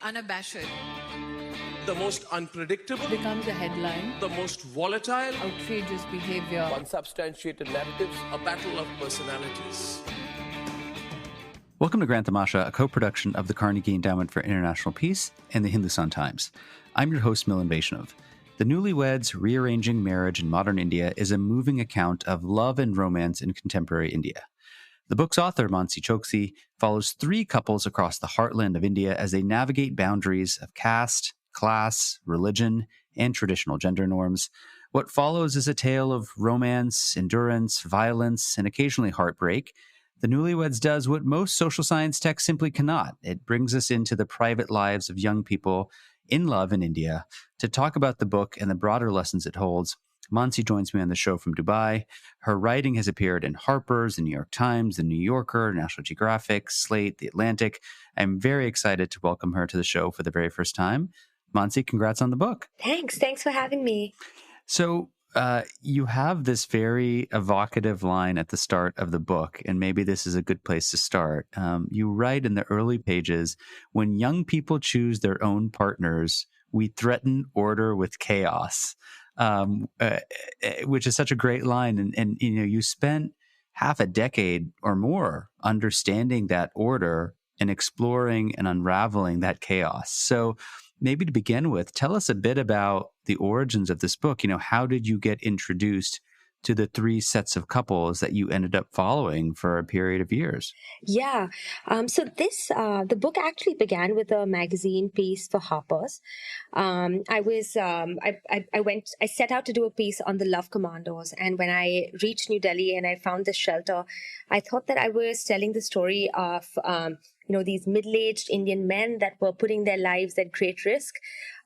Unabashed. The most unpredictable Becomes a headline. the most volatile, Outrageous behavior. unsubstantiated narratives, a battle of personalities. Welcome to Grand Tamasha, a co-production of the Carnegie Endowment for International Peace and the Hindustan Times. I'm your host, Milan and Mansi. The Newlyweds, Rearranging Marriage in Modern India is a moving account of love and romance in contemporary India. The book's author, Mansi Choksi, follows three couples across the heartland of India as they navigate boundaries of caste, class, religion, and traditional gender norms. What follows is a tale of romance, endurance, violence, and occasionally heartbreak. The Newlyweds does what most social science texts simply cannot. It brings us into the private lives of young people in love in India. To talk about the book and the broader lessons it holds, Mansi joins me on the show from Dubai. Her writing has appeared in Harper's, the New York Times, the New Yorker, National Geographic, Slate, the Atlantic. I'm very excited to welcome her to the show for the very first time. Mansi, congrats on the book. Thanks for having me. So you have this very evocative line at the start of the book, and maybe this is a good place to start. You write in the early pages, when young people choose their own partners, we threaten order with chaos. Which is such a great line. And you spent half a decade or more understanding that order and exploring and unraveling that chaos. So maybe to begin with, tell us a bit about the origins of this book. How did you get introduced to the three sets of couples that you ended up following for a period of years? Yeah. The book actually began with a magazine piece for Harper's. I set out to do a piece on the love Commandos. And when I reached New Delhi and I found this shelter, I thought that I was telling the story of, these middle-aged Indian men that were putting their lives at great risk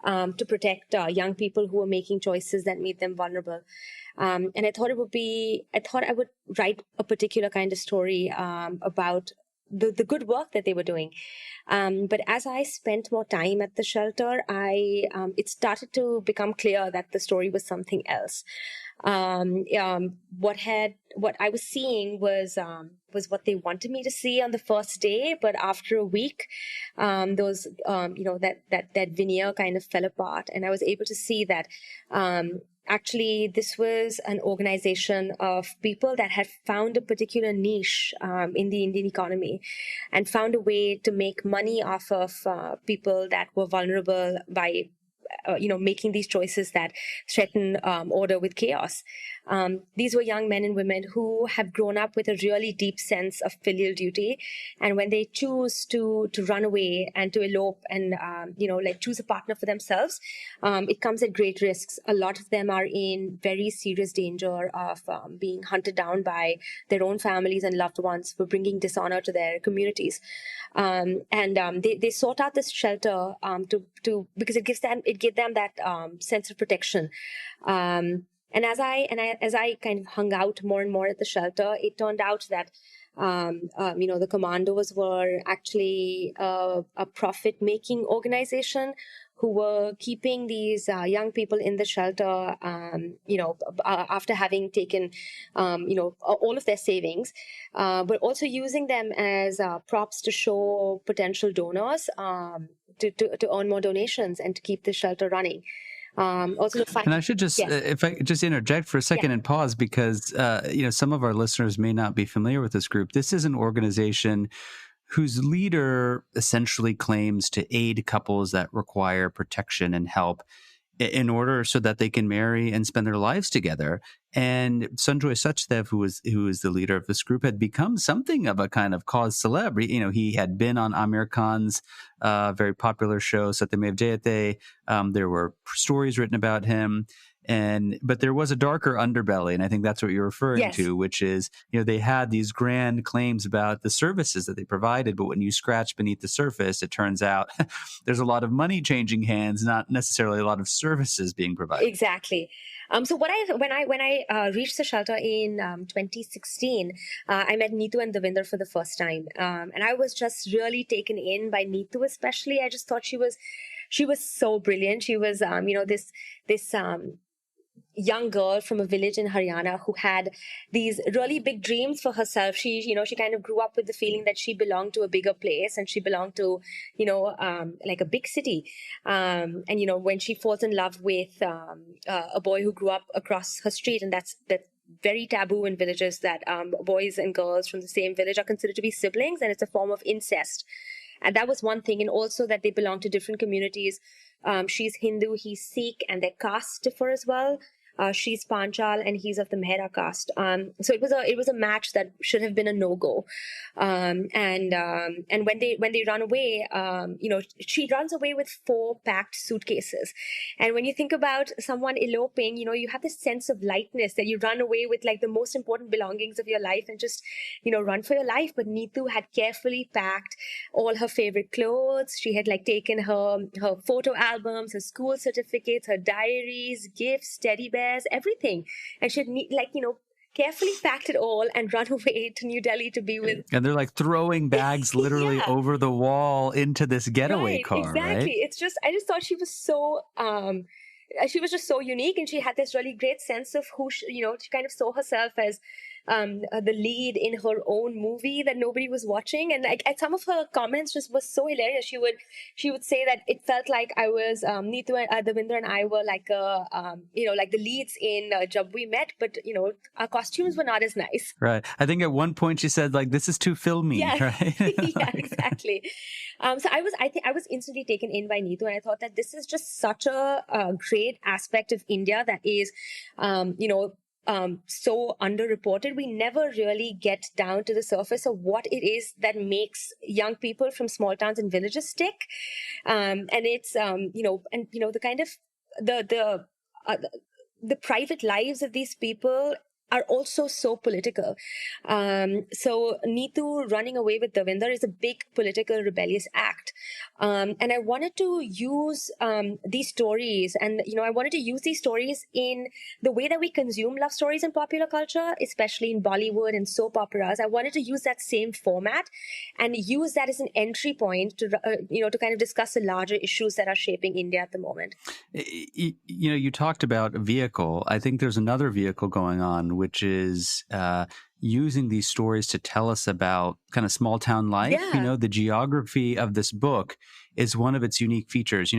to protect young people who were making choices that made them vulnerable. And I thought I would write a particular kind of story about the good work that they were doing. But as I spent more time at the shelter, it started to become clear that the story was something else. What I was seeing was what they wanted me to see on the first day, but after a week, that veneer kind of fell apart, and I was able to see that actually this was an organization of people that had found a particular niche in the Indian economy and found a way to make money off of people that were vulnerable by making these choices that threaten order with chaos. These were young men and women who have grown up with a really deep sense of filial duty. And when they choose to run away and to elope and, choose a partner for themselves, it comes at great risks. A lot of them are in very serious danger of being hunted down by their own families and loved ones for bringing dishonor to their communities. They sought out this shelter because it gave them that sense of protection. And as I kind of hung out more and more at the shelter, it turned out that the Commandos were actually a profit-making organization who were keeping these young people in the shelter, after having taken, all of their savings, but also using them as props to show potential donors to earn more donations and to keep the shelter running. And I should just, if I just interject for a second and pause, because, some of our listeners may not be familiar with this group. This is an organization whose leader essentially claims to aid couples that require protection and help in order so that they can marry and spend their lives together. And Sanjoy Sachdev, who is the leader of this group, had become something of a kind of cause célèbre. He had been on Amir Khan's very popular show, Satyamev Jayate. There were stories written about him. But there was a darker underbelly, and I think that's what you're referring to, which is, they had these grand claims about the services that they provided, but when you scratch beneath the surface, it turns out there's a lot of money changing hands, not necessarily a lot of services being provided. Exactly. So when I reached the shelter in 2016, I met Nitu and Davinder for the first time, and I was just really taken in by Nitu, especially. I just thought she was so brilliant. She was, young girl from a village in Haryana who had these really big dreams for herself. She kind of grew up with the feeling that she belonged to a bigger place and she belonged to, like a big city. And, when she falls in love with a boy who grew up across her street, and that's very taboo in villages that boys and girls from the same village are considered to be siblings, and it's a form of incest. And that was one thing. And also that they belong to different communities. She's Hindu, he's Sikh, and their castes differ as well. She's Panchal and he's of the Mehra caste. So it was a match that should have been a no-go. And when they run away, she runs away with 4 packed suitcases. And when you think about someone eloping, you have this sense of lightness that you run away with like the most important belongings of your life and just, run for your life. But Nitu had carefully packed all her favorite clothes. She had like taken her photo albums, her school certificates, her diaries, gifts, teddy bears, everything, and she'd carefully packed it all and run away to New Delhi to be with. And they're like throwing bags literally over the wall into this getaway car, exactly. right? It's just, I just thought she was so she was just so unique, and she had this really great sense of who she kind of saw herself as the lead in her own movie that nobody was watching. And like some of her comments just was so hilarious. She would say that it felt like I was Nitu and Davinder and I were like like the leads in Jab We Met, but our costumes were not as nice. Right. I think at one point she said like, "This is too filmy." Yeah. Right. Yeah, exactly. So I was instantly taken in by Nitu, and I thought that this is just such a great aspect of India that is so underreported. We never really get down to the surface of what it is that makes young people from small towns and villages stick. And it's the kind of the private lives of these people are also so political. So Nitu running away with Davinder is a big political rebellious act. And I wanted to use these stories, and I wanted to use these stories in the way that we consume love stories in popular culture, especially in Bollywood and soap operas. I wanted to use that same format and use that as an entry point to to kind of discuss the larger issues that are shaping India at the moment. You talked about a vehicle. I think there's another vehicle going on, which is using these stories to tell us about kind of small town life. Yeah. The geography of this book is one of its unique features.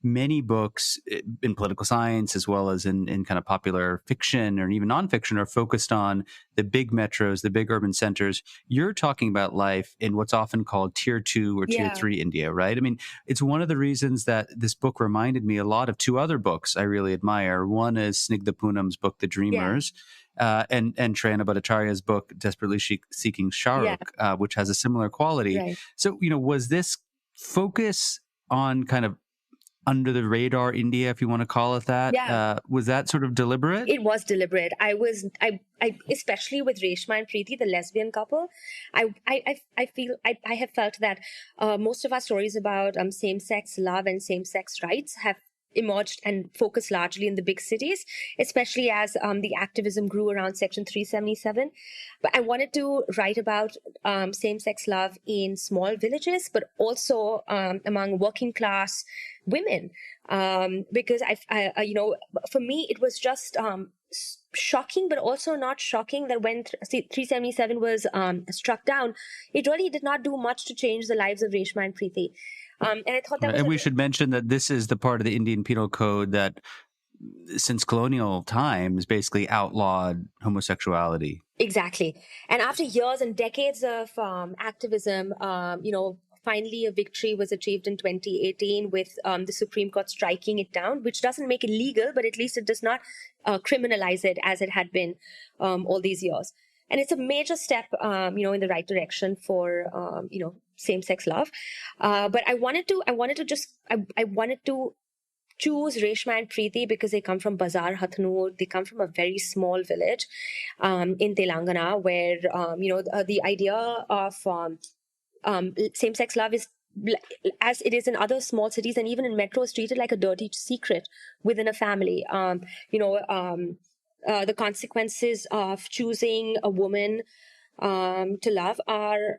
Many books in political science, as well as in kind of popular fiction or even nonfiction, are focused on the big metros, the big urban centers. You're talking about life in what's often called tier 2 or tier 3 India, right? I mean, it's one of the reasons that this book reminded me a lot of 2 other books I really admire. One is Snigdha Poonam's book, The Dreamers. And Trayana Bhattacharya's book, Desperately Seeking Shahrukh, which has a similar quality. Right. So, was this focus on kind of under the radar India, if you want to call it that, was that sort of deliberate? It was deliberate. I especially with Reshma and Preeti, the lesbian couple, I have felt that most of our stories about same-sex love and same-sex rights have emerged and focused largely in the big cities, especially as the activism grew around Section 377. But I wanted to write about same-sex love in small villages, but also among working class women, because for me it was just shocking, but also not shocking that when 377 was struck down, it really did not do much to change the lives of Reshma and Preeti. And I thought that and we should mention that this is the part of the Indian Penal Code that, since colonial times, basically outlawed homosexuality. Exactly. And after years and decades of activism, finally a victory was achieved in 2018 with the Supreme Court striking it down, which doesn't make it legal, but at least it does not criminalize it as it had been all these years. And it's a major step, in the right direction for, same-sex love. But I wanted to choose Reshma and Preeti because they come from Bazar Hathnur. They come from a very small village in Telangana, where the idea of same-sex love is, as it is in other small cities and even in metros, treated like a dirty secret within a family. The consequences of choosing a woman to love are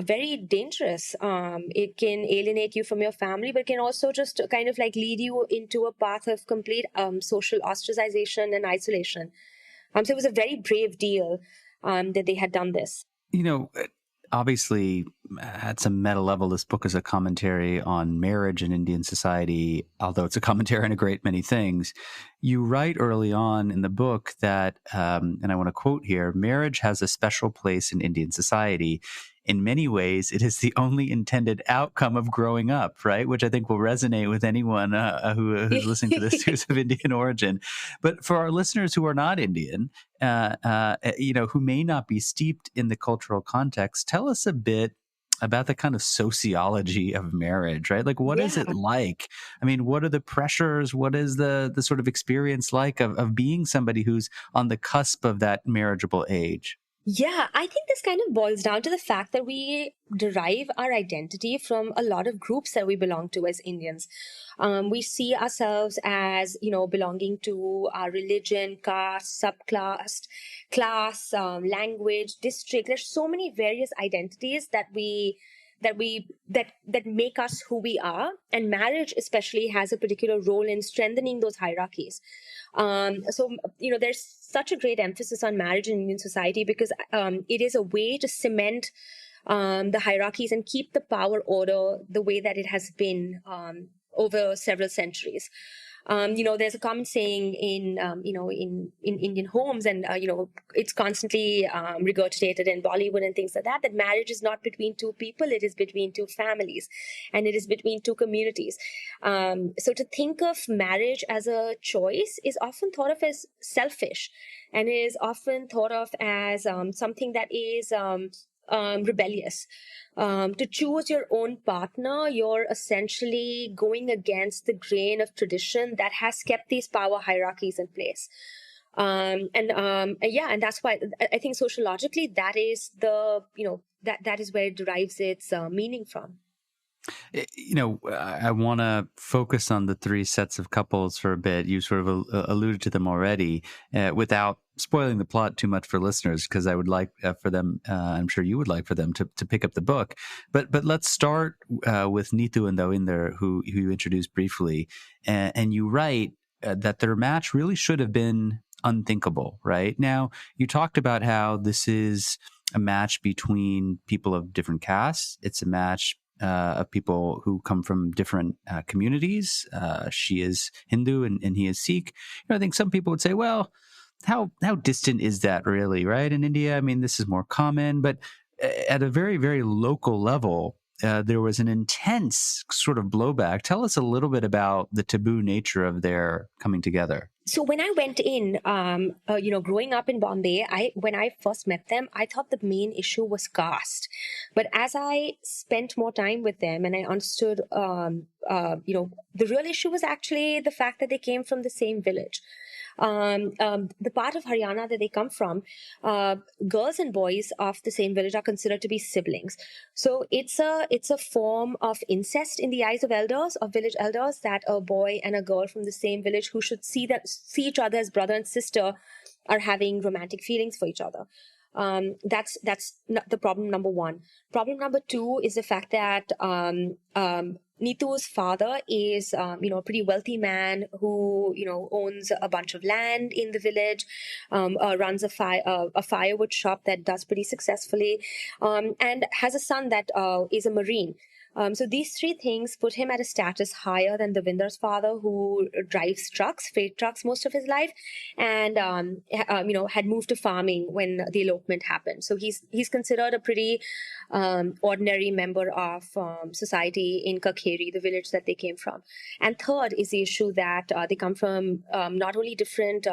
very dangerous. It can alienate you from your family, but can also just kind of like lead you into a path of complete social ostracization and isolation. So it was a very brave deal that they had done this. Obviously, at some meta level, this book is a commentary on marriage in Indian society, although it's a commentary on a great many things. You write early on in the book that, and I want to quote here, marriage has a special place in Indian society. In many ways, it is the only intended outcome of growing up, right? Which I think will resonate with anyone who's listening to this who's of Indian origin. But for our listeners who are not Indian, who may not be steeped in the cultural context, tell us a bit about the kind of sociology of marriage, right? Like, what is it like? I mean, what are the pressures? What is the sort of experience like of being somebody who's on the cusp of that marriageable age? Yeah, I think this kind of boils down to the fact that we derive our identity from a lot of groups that we belong to as Indians. We see ourselves as, belonging to our religion, caste, subclass, class, language, district. There's so many various identities that make us who we are, and marriage especially has a particular role in strengthening those hierarchies. There's such a great emphasis on marriage in Indian society because it is a way to cement the hierarchies and keep the power order the way that it has been over several centuries. There's a common saying in Indian homes, and it's constantly regurgitated in Bollywood and things like that, that marriage is not between two people, it is between two families, and it is between two communities. So to think of marriage as a choice is often thought of as selfish, and is often thought of as something that is rebellious. To choose your own partner, you're essentially going against the grain of tradition that has kept these power hierarchies in place. And that's why I think sociologically that is that is where it derives its meaning from. I want to focus on the three sets of couples for a bit. You sort of alluded to them already, without spoiling the plot too much for listeners, because I would like for them, I'm sure you would like for them to pick up the book. But let's start with Nitu and Davinder, who you introduced briefly. And you write that their match really should have been unthinkable, right? Now, you talked about how this is a match between people of different castes. It's a match of people who come from different communities. She is Hindu and he is Sikh. I think some people would say, well, how distant is that really, right? In India, I mean, this is more common, but at a very, very local level, there was an intense sort of blowback. Tell us a little bit about the taboo nature of their coming together. So when I went in, growing up in Bombay, when I first met them, I thought the main issue was caste. But as I spent more time with them and I understood, the real issue was actually the fact that they came from the same village. The part of Haryana that they come from, girls and boys of the same village are considered to be siblings. So it's a form of incest in the eyes of village elders, that a boy and a girl from the same village who should see each other as brother and sister are having romantic feelings for each other. That's the problem number one. Problem number two is the fact that Nitu's father is, a pretty wealthy man who, owns a bunch of land in the village, runs a firewood shop that does pretty successfully, and has a son that is a Marine. So these three things put him at a status higher than Davinder's father, who drives freight trucks most of his life, and had moved to farming when the elopement happened. So he's considered a pretty ordinary member of society in Kakheri, the village that they came from. And third is the issue that they come from not only different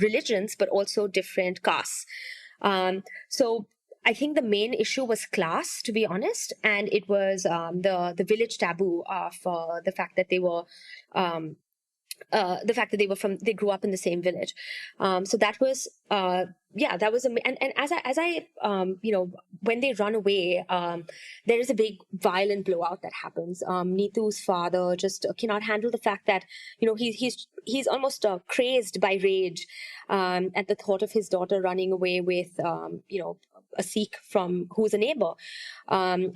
religions, but also different castes. So I think the main issue was class, to be honest, and it was the village taboo of the fact that they were they grew up in the same village. So that was that was and as I when they run away, there is a big violent blowout that happens. Nitu's father just cannot handle the fact that he's almost crazed by rage at the thought of his daughter running away with a Sikh from who's a neighbor. When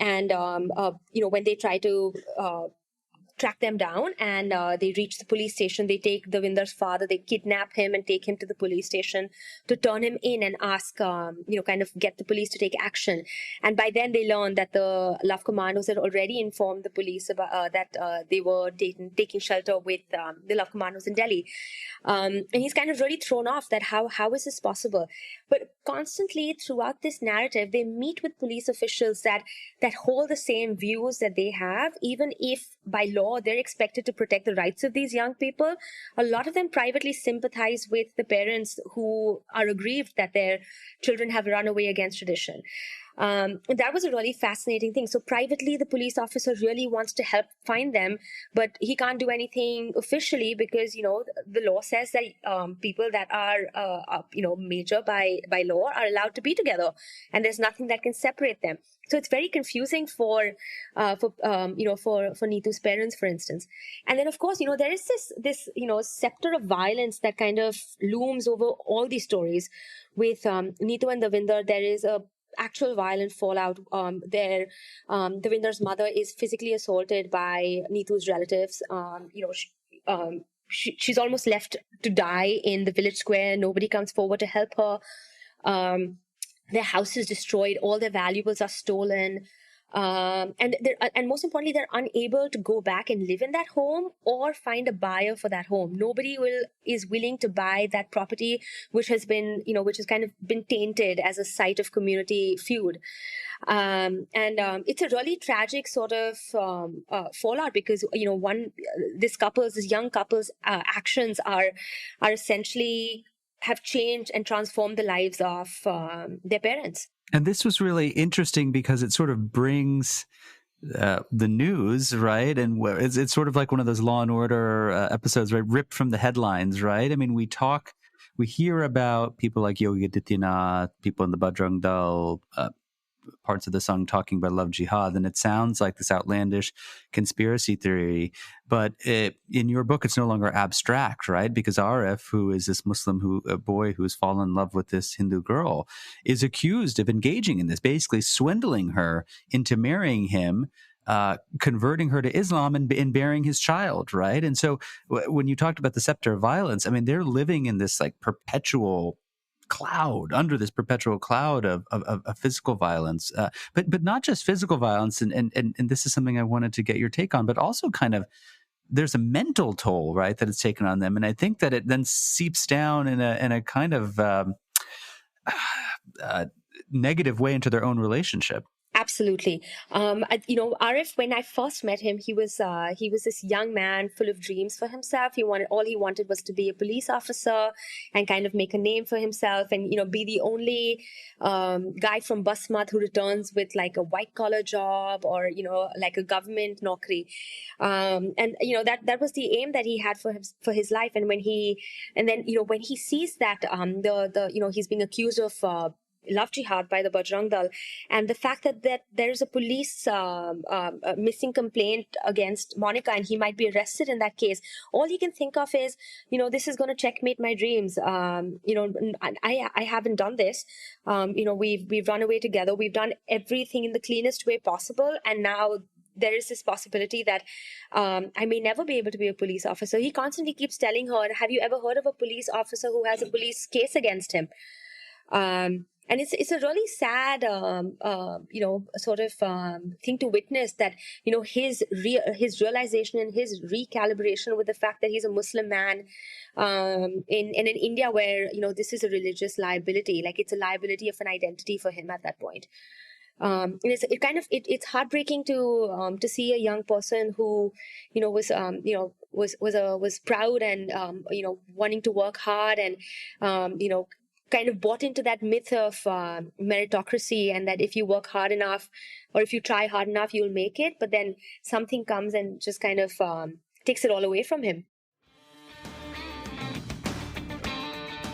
they try to track them down and they reach the police station, they take Davinder's father, they kidnap him and take him to the police station to turn him in and ask, kind of get the police to take action. And by then they learned that the Love Commandos had already informed the police about that they were taking shelter with the Love Commandos in Delhi. And he's kind of really thrown off that how is this possible? But constantly throughout this narrative, they meet with police officials that hold the same views that they have, even if by law they're expected to protect the rights of these young people. A lot of them privately sympathize with the parents who are aggrieved that their children have run away against tradition. That was a really fascinating thing. So privately, the police officer really wants to help find them, but he can't do anything officially because, the law says that people that are, major by law are allowed to be together, and there's nothing that can separate them. So it's very confusing for Nitu's parents, for instance. And then, of course, there is this scepter of violence that kind of looms over all these stories. With Nitu and Davinder, there is a actual violent fallout. Davinder's mother is physically assaulted by Nitu's relatives. She's almost left to die in the village square. Nobody comes forward to help her. Their house is destroyed. All their valuables are stolen. And most importantly, they're unable to go back and live in that home or find a buyer for that home. Nobody is willing to buy that property, which has kind of been tainted as a site of community feud. It's a really tragic sort of fallout because this young couple's actions are essentially have changed and transformed the lives of their parents. And this was really interesting because it sort of brings the news, right? And it's sort of like one of those Law and Order episodes, right? Ripped from the headlines, right? I mean, we hear about people like Yogi Adityanath, people in the Bajrang Dal, parts of the song talking about love jihad, and it sounds like this outlandish conspiracy theory. But in your book, it's no longer abstract, right? Because Arif, who is this Muslim boy who has fallen in love with this Hindu girl, is accused of engaging in this, basically swindling her into marrying him, converting her to Islam and bearing his child, right? And so when you talked about the scepter of violence, I mean, they're living in this like perpetual cloud, under this perpetual cloud of physical violence, but not just physical violence. And this is something I wanted to get your take on, but also kind of there's a mental toll, right, that it's taken on them. And I think that it then seeps down in a kind of negative way into their own relationship. Absolutely. Arif, when I first met him, he was this young man full of dreams for himself. All he wanted was to be a police officer and kind of make a name for himself and, be the only guy from Basmat who returns with like a white collar job or, like a government naukri. That was the aim that he had for his life. And when he sees that, he's being accused of love jihad by the Bajrang Dal, and the fact that there's a police missing complaint against Monica and he might be arrested in that case, all he can think of is, this is going to checkmate my dreams. I haven't done this. We've run away together. We've done everything in the cleanest way possible, and now there is this possibility that I may never be able to be a police officer. He constantly keeps telling her, have you ever heard of a police officer who has a police case against him? And it's a really sad, thing to witness that, his realization and his recalibration with the fact that he's a Muslim man in an India where, this is a religious liability, like it's a liability of an identity for him at that point. It's heartbreaking to see a young person who, was proud and, wanting to work hard and, kind of bought into that myth of meritocracy and that if you work hard enough or if you try hard enough, you'll make it. But then something comes and just kind of takes it all away from him.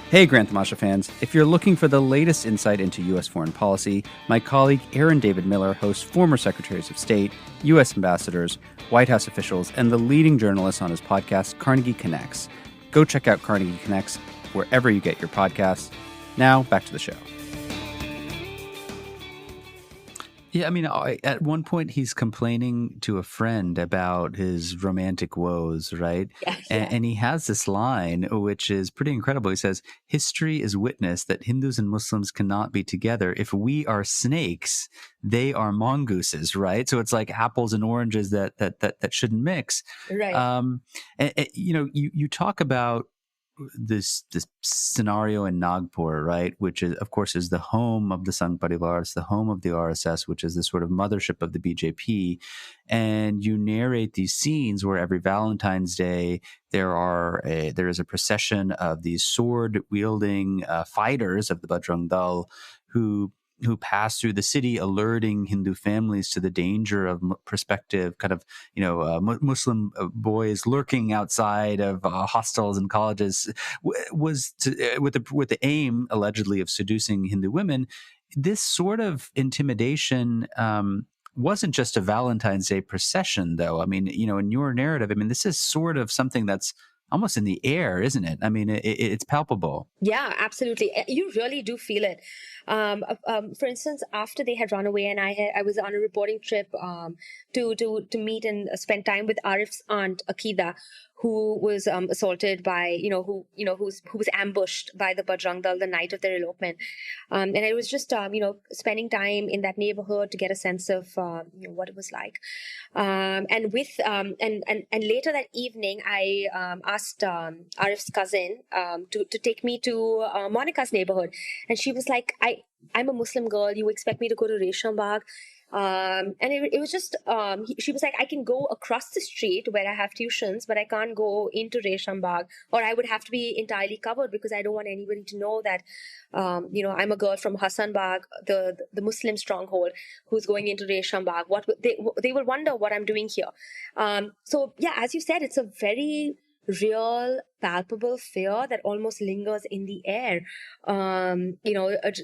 Hey, Grand Tamasha fans. If you're looking for the latest insight into U.S. foreign policy, my colleague Aaron David Miller hosts former secretaries of state, U.S. ambassadors, White House officials, and the leading journalists on his podcast, Carnegie Connects. Go check out Carnegie Connects wherever you get your podcasts. Now, back to the show. Yeah, I mean, at one point he's complaining to a friend about his romantic woes, right? And he has this line, which is pretty incredible. He says, "History is witness that Hindus and Muslims cannot be together. If we are snakes, they are mongooses," right? So it's like apples and oranges that shouldn't mix. Right. You talk about this scenario in Nagpur, right, which is, of course, is the home of the Sangh Parivar, it's the home of the RSS, which is the sort of mothership of the BJP. And you narrate these scenes where every Valentine's Day there is a procession of these sword-wielding fighters of the Bajrang Dal who pass through the city, alerting Hindu families to the danger of prospective kind of, Muslim boys lurking outside of hostels and colleges, with the aim, allegedly, of seducing Hindu women. This sort of intimidation wasn't just a Valentine's Day procession, though. I mean, in your narrative, I mean, this is sort of something that's almost in the air, isn't it? I mean, it's palpable. Yeah, absolutely. You really do feel it. For instance, after they had run away, and I was on a reporting trip to meet and spend time with Arif's aunt Akida, who was assaulted by who was ambushed by the Bajrang Dal the night of their elopement, and I was just spending time in that neighborhood to get a sense of what it was like, and later that evening I asked Arif's cousin to take me to Monica's neighborhood, and she was like, I'm a Muslim girl, you expect me to go to Resham Bagh? And it was just, she was like, I can go across the street where I have tuitions, but I can't go into Resham Bagh, or I would have to be entirely covered because I don't want anybody to know that, I'm a girl from Hassan Bagh, the Muslim stronghold, who's going into Resham Bagh. They will wonder what I'm doing here. So yeah, as you said, it's a very real, palpable fear that almost lingers in the air.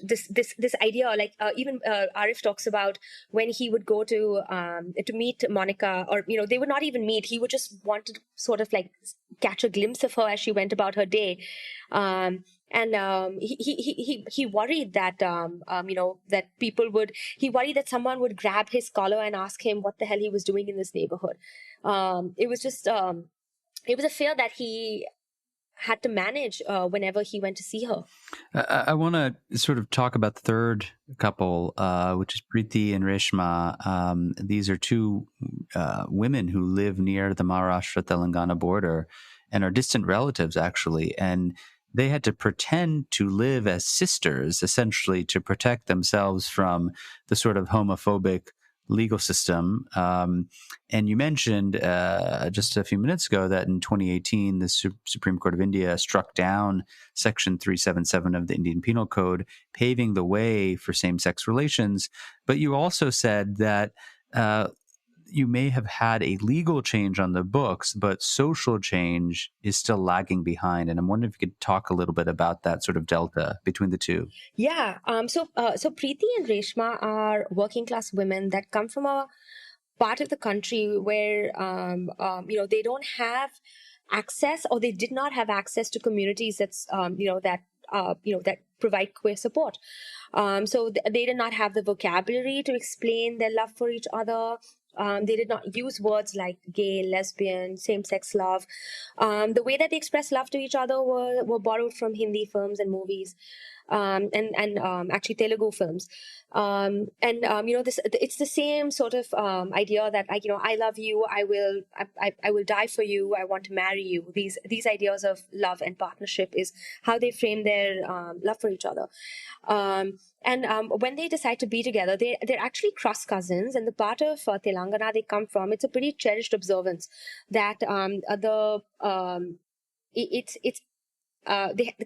This idea, like even Arif talks about when he would go to meet Monica, or they would not even meet. He would just want to sort of like catch a glimpse of her as she went about her day. He worried that that people would. He worried that someone would grab his collar and ask him what the hell he was doing in this neighborhood. It was just. It was a fear that he had to manage whenever he went to see her. I want to sort of talk about the third couple, which is Preeti and Reshma. These are two women who live near the Maharashtra-Telangana border and are distant relatives, actually. And they had to pretend to live as sisters, essentially, to protect themselves from the sort of homophobic legal system. And you mentioned just a few minutes ago that in 2018, the Supreme Court of India struck down Section 377 of the Indian Penal Code, paving the way for same-sex relations. But you also said that you may have had a legal change on the books, but social change is still lagging behind. And I'm wondering if you could talk a little bit about that sort of delta between the two. Yeah. So Preeti and Reshma are working class women that come from a part of the country where they don't have access, or they did not have access to communities that provide queer support. So they did not have the vocabulary to explain their love for each other. They did not use words like gay, lesbian, same-sex love. The way that they express love to each other were borrowed from Hindi films and movies, and actually Telugu films. It's the same sort of idea that I love you, I will die for you, I want to marry you. These ideas of love and partnership is how they frame their love for each other. When they decide to be together, they're actually cross cousins. And the part of Telangana they come from, it's a pretty cherished observance that the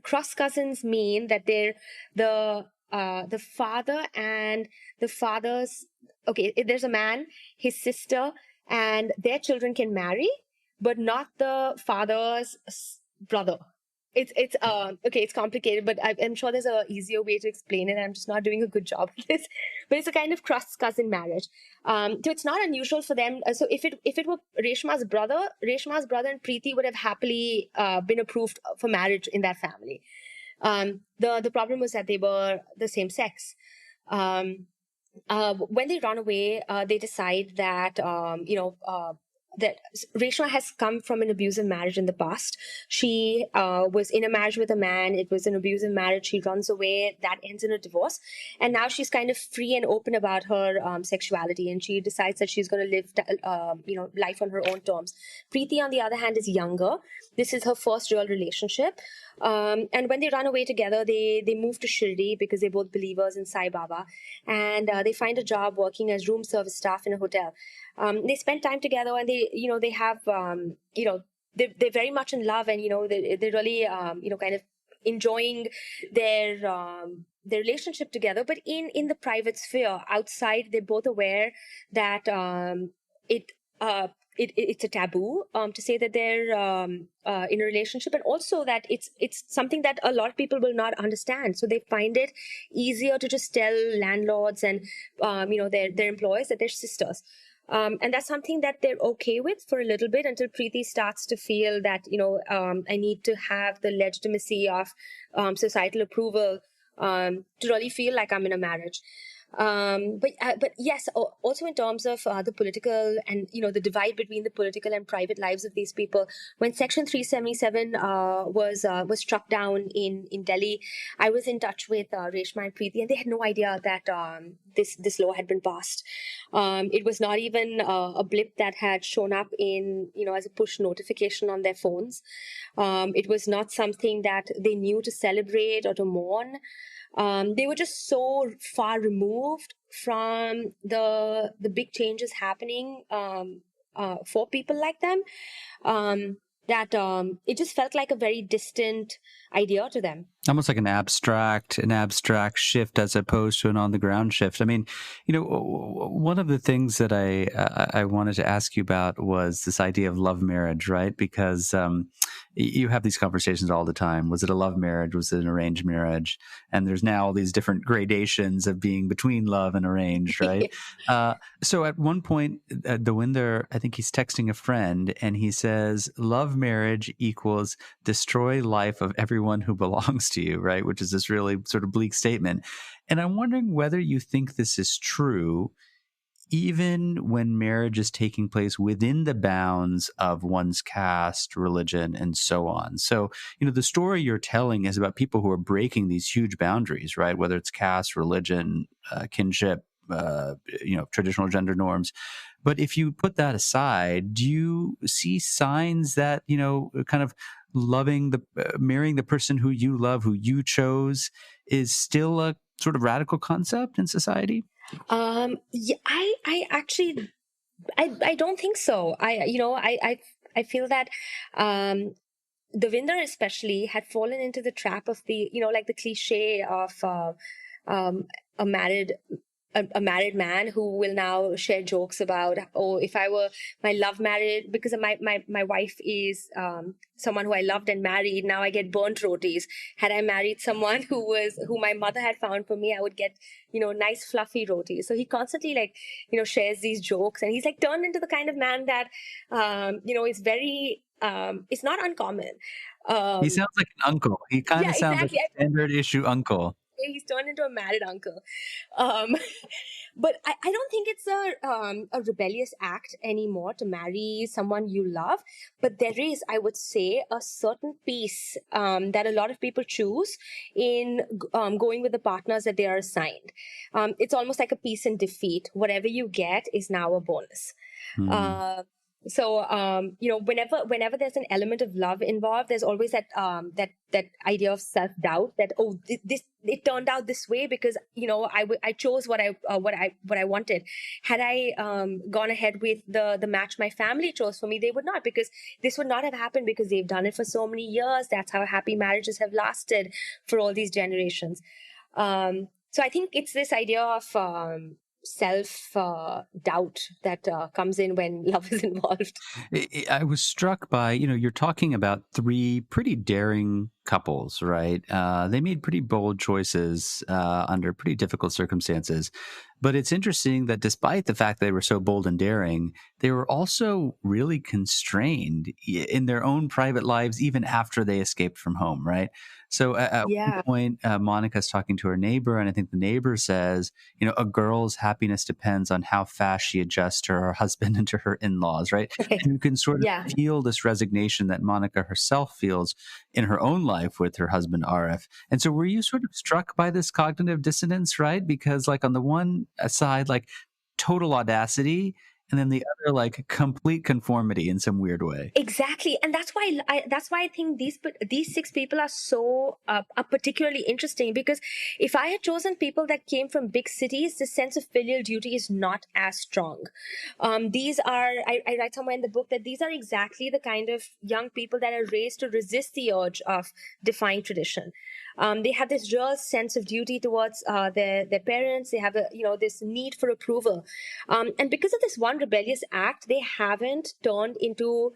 cross cousins mean that they're the father and the father's. Okay, there's a man, his sister, and their children can marry, but not the father's brother. It's complicated, but I'm sure there's a easier way to explain it. I'm just not doing a good job of this. But it's a kind of cross cousin marriage. So it's not unusual for them. So if it were Reshma's brother and Preeti would have happily been approved for marriage in that family. The problem was that they were the same sex. when they run away, they decide that, that Reshma has come from an abusive marriage in the past. She was in a marriage with a man. It was an abusive marriage. She runs away. That ends in a divorce. And now she's kind of free and open about her sexuality. And she decides that she's going to live, life on her own terms. Preeti, on the other hand, is younger. This is her first real relationship. And when they run away together, they move to Shirdi because they're both believers in Sai Baba. And they find a job working as room service staff in a hotel. They spend time together, and they have, they're very much in love, and, they're really, kind of enjoying their relationship together. But in the private sphere outside, they're both aware that it's a taboo to say that they're in a relationship, and also that it's something that a lot of people will not understand. So they find it easier to just tell landlords and their employers that they're sisters. And that's something that they're okay with for a little bit, until Preeti starts to feel that, I need to have the legitimacy of societal approval to really feel like I'm in a marriage. But yes, also in terms of the political and, the divide between the political and private lives of these people. When Section 377 was struck down in Delhi, I was in touch with Reshma and Preeti, and they had no idea that this law had been passed. It was not even a blip that had shown up in, as a push notification on their phones. It was not something that they knew to celebrate or to mourn. They were just so far removed from the big changes happening for people like them that it just felt like a very distant idea to them. Almost like an abstract shift as opposed to an on-the-ground shift. I mean, one of the things that I wanted to ask you about was this idea of love marriage, right? Because you have these conversations all the time. Was it a love marriage? Was it an arranged marriage? And there's now all these different gradations of being between love and arranged, right? So at one point, Davinder, I think he's texting a friend, and he says, love marriage equals destroy life of everyone who belongs to you, right? Which is this really sort of bleak statement. And I'm wondering whether you think this is true, even when marriage is taking place within the bounds of one's caste, religion, and so on. So, the story you're telling is about people who are breaking these huge boundaries, right? Whether it's caste, religion, kinship, traditional gender norms. But if you put that aside, do you see signs that, kind of marrying the person who you love, who you chose, is still a sort of radical concept in society? Yeah, I actually, I don't think so. I feel that, Davinder especially had fallen into the trap of the, like the cliche of, a married man who will now share jokes about, if I were my love marriage, because my wife is someone who I loved and married, now I get burnt rotis. Had I married someone who my mother had found for me, I would get, nice fluffy rotis. So he constantly shares these jokes, and he's turned into the kind of man that, is very, it's not uncommon. He sounds like an uncle. He kind of sounds like a standard issue uncle. He's turned into a married uncle. But I don't think it's a rebellious act anymore to marry someone you love. But there is, I would say, a certain peace that a lot of people choose in going with the partners that they are assigned. It's almost like a peace in defeat. Whatever you get is now a bonus. So, whenever there's an element of love involved, there's always that idea of self-doubt that, it turned out this way because, I chose what I wanted. Had I gone ahead with the match my family chose for me, they would not, because this would not have happened because they've done it for so many years. That's how happy marriages have lasted for all these generations. So I think it's this idea of self-doubt that comes in when love is involved. I was struck by, you're talking about three pretty daring couples, right? They made pretty bold choices under pretty difficult circumstances. But it's interesting that despite the fact they were so bold and daring, they were also really constrained in their own private lives, even after they escaped from home, right? So at one point, Monica's talking to her neighbor, and I think the neighbor says, a girl's happiness depends on how fast she adjusts to her husband and to her in-laws, right? And you can sort of feel this resignation that Monica herself feels in her own life with her husband, Arif. And so were you sort of struck by this cognitive dissonance, right? Because like on the one side, like total audacity, and then the other, like complete conformity in some weird way. Exactly, and that's why I think these six people are so are particularly interesting, because if I had chosen people that came from big cities, the sense of filial duty is not as strong. These are I write somewhere in the book that these are exactly the kind of young people that are raised to resist the urge of defying tradition. They have this real sense of duty towards their parents. They have this need for approval, and because of this one rebellious act, they haven't turned into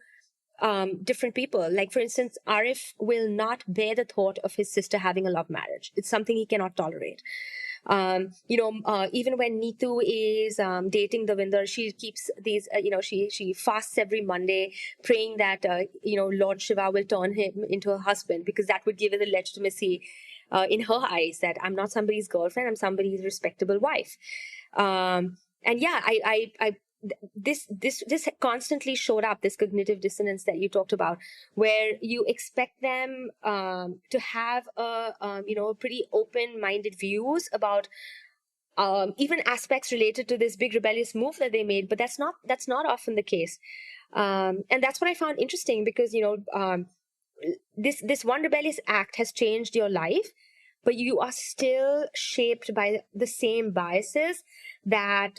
different people. Like, for instance, Arif will not bear the thought of his sister having a love marriage. It's something he cannot tolerate. Even when Nitu is dating Davinder, she keeps these, she fasts every Monday, praying that, Lord Shiva will turn him into her husband, because that would give her the legitimacy in her eyes that I'm not somebody's girlfriend, I'm somebody's respectable wife. This constantly showed up, this cognitive dissonance that you talked about, where you expect them to have pretty open-minded views about even aspects related to this big rebellious move that they made, but that's not often the case, and that's what I found interesting, because this one rebellious act has changed your life, but you are still shaped by the same biases that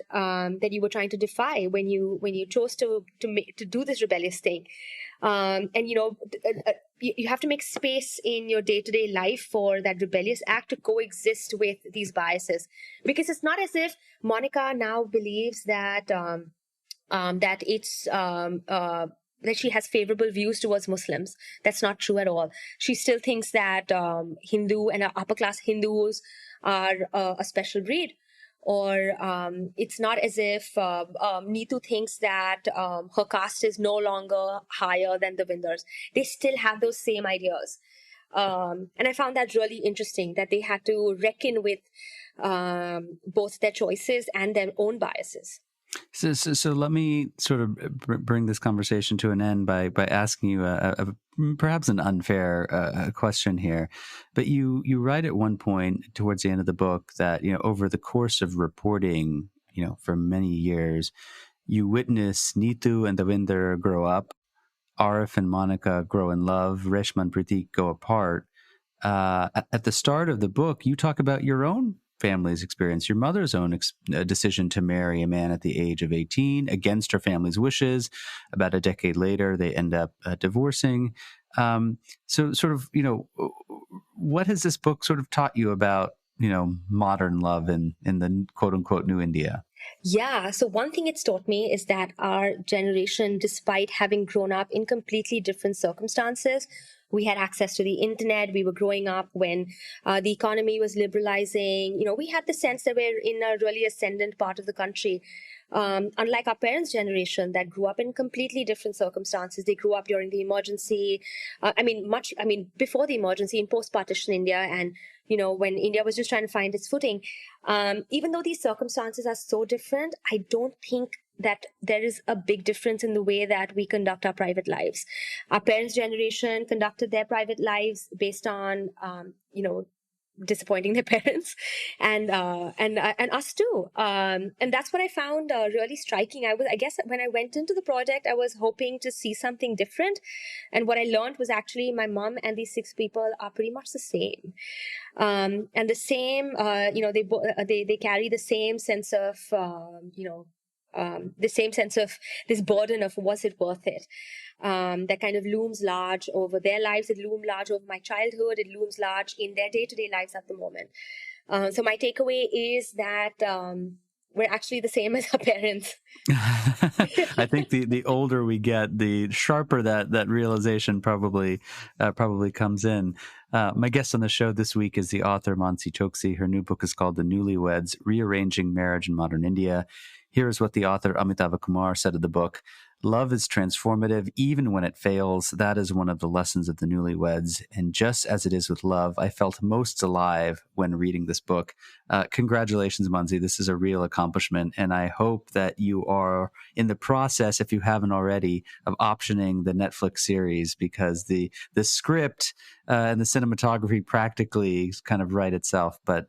you were trying to defy when you chose to do this rebellious thing. You have to make space in your day-to-day life for that rebellious act to coexist with these biases, because it's not as if Monica now believes that that she has favorable views towards Muslims. That's not true at all. She still thinks that Hindu and upper class Hindus are a special breed. Or it's not as if Neetu thinks that her caste is no longer higher than Davinder's. They still have those same ideas. And I found that really interesting, that they had to reckon with both their choices and their own biases. So let me sort of bring this conversation to an end by asking you a perhaps an unfair question here. But you write at one point towards the end of the book that, over the course of reporting, for many years, you witness Neetu and Davinder grow up, Arif and Monica grow in love, Reshma and Pratik go apart. At the start of the book, you talk about your own family's experience, your mother's own decision to marry a man at the age of 18 against her family's wishes. About a decade later, they end up divorcing. So sort of, what has this book sort of taught you about, modern love in the quote unquote new India? Yeah. So one thing it's taught me is that our generation, despite having grown up in completely different circumstances, we had access to the internet. We were growing up when the economy was liberalizing. We had the sense that we're in a really ascendant part of the country. Unlike our parents' generation that grew up in completely different circumstances. They grew up during the emergency. Before the emergency, in post-partition India, and when India was just trying to find its footing. Even though these circumstances are so different, I don't think that there is a big difference in the way that we conduct our private lives. Our parents' generation conducted their private lives based on, disappointing their parents, and us too. And that's what I found really striking. I guess when I went into the project, I was hoping to see something different, and what I learned was actually my mom and these six people are pretty much the same, and the same. They carry the same sense of the same sense of this burden of was it worth it, that kind of looms large over their lives. It loomed large over my childhood. It looms large in their day-to-day lives at the moment. So my takeaway is that we're actually the same as our parents. I think the older we get, the sharper that realization probably comes in. My guest on the show this week is the author Mansi Choksi. Her new book is called The Newlyweds, Rearranging Marriage in Modern India. Here is what the author Amitava Kumar said of the book. Love is transformative even when it fails. That is one of the lessons of the Newlyweds. And just as it is with love, I felt most alive when reading this book. Congratulations, Mansi. This is a real accomplishment. And I hope that you are in the process, if you haven't already, of optioning the Netflix series, because the script and the cinematography practically kind of write itself. But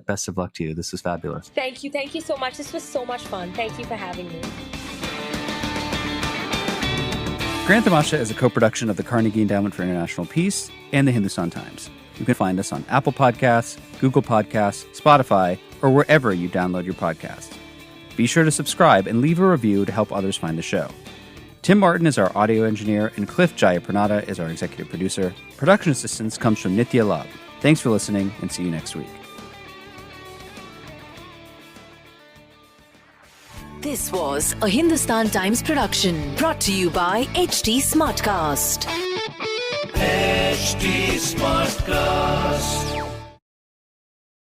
best of luck to you. This was fabulous. Thank you. Thank you so much. This was so much fun. Thank you for having me. Grand Tamasha is a co-production of the Carnegie Endowment for International Peace and the Hindustan Times. You can find us on Apple Podcasts, Google Podcasts, Spotify, or wherever you download your podcasts. Be sure to subscribe and leave a review to help others find the show. Tim Martin is our audio engineer, and Cliff Jayapranada is our executive producer. Production assistance comes from Nitya Lab. Thanks for listening, and see you next week. This was a Hindustan Times production brought to you by HT Smartcast. HT Smartcast.